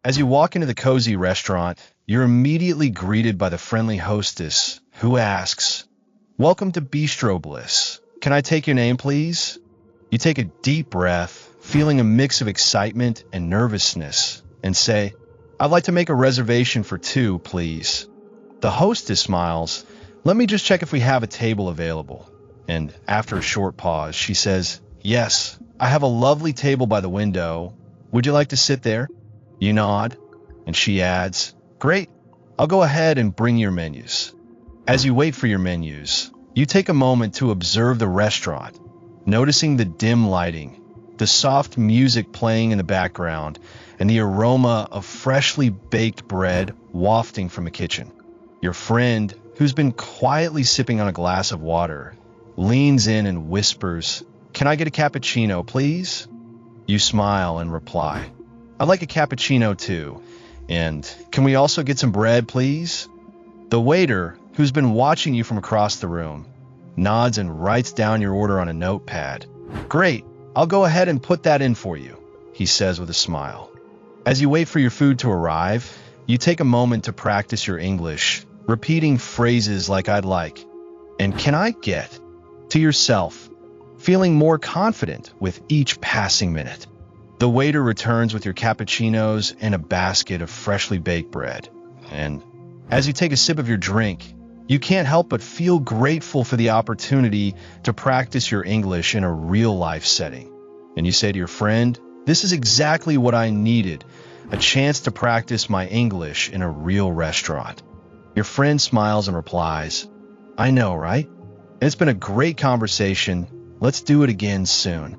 As you walk into the cozy restaurant, you're immediately greeted by the friendly hostess who asks, "Welcome to Bistro Bliss. Can I take your name, please?" You take a deep breath, feeling a mix of excitement and nervousness, and say, "I'd like to make a reservation for two, please." The hostess smiles. "Let me just check if we have a table available." And after a short pause, she says, "Yes, I have a lovely table by the window. Would you like to sit there?" You nod, and she adds, "Great, I'll go ahead and bring your menus." As you wait for your menus, you take a moment to observe the restaurant, noticing the dim lighting, the soft music playing in the background, and the aroma of freshly baked bread wafting from the kitchen. Your friend, who's been quietly sipping on a glass of water, leans in and whispers, "Can I get a cappuccino, please?" You smile and reply, "I'd like a cappuccino too. And can we also get some bread, please?" The waiter, who's been watching you from across the room, nods and writes down your order on a notepad. "Great, I'll go ahead and put that in for you," he says with a smile. As you wait for your food to arrive, you take a moment to practice your English, repeating phrases like "I'd like" and "Can I get" to yourself, feeling more confident with each passing minute. The waiter returns with your cappuccinos and a basket of freshly baked bread. And as you take a sip of your drink, you can't help but feel grateful for the opportunity to practice your English in a real-life setting. And you say to your friend, "This is exactly what I needed, a chance to practice my English in a real restaurant." Your friend smiles and replies, "I know, right? It's been a great conversation. Let's do it again soon."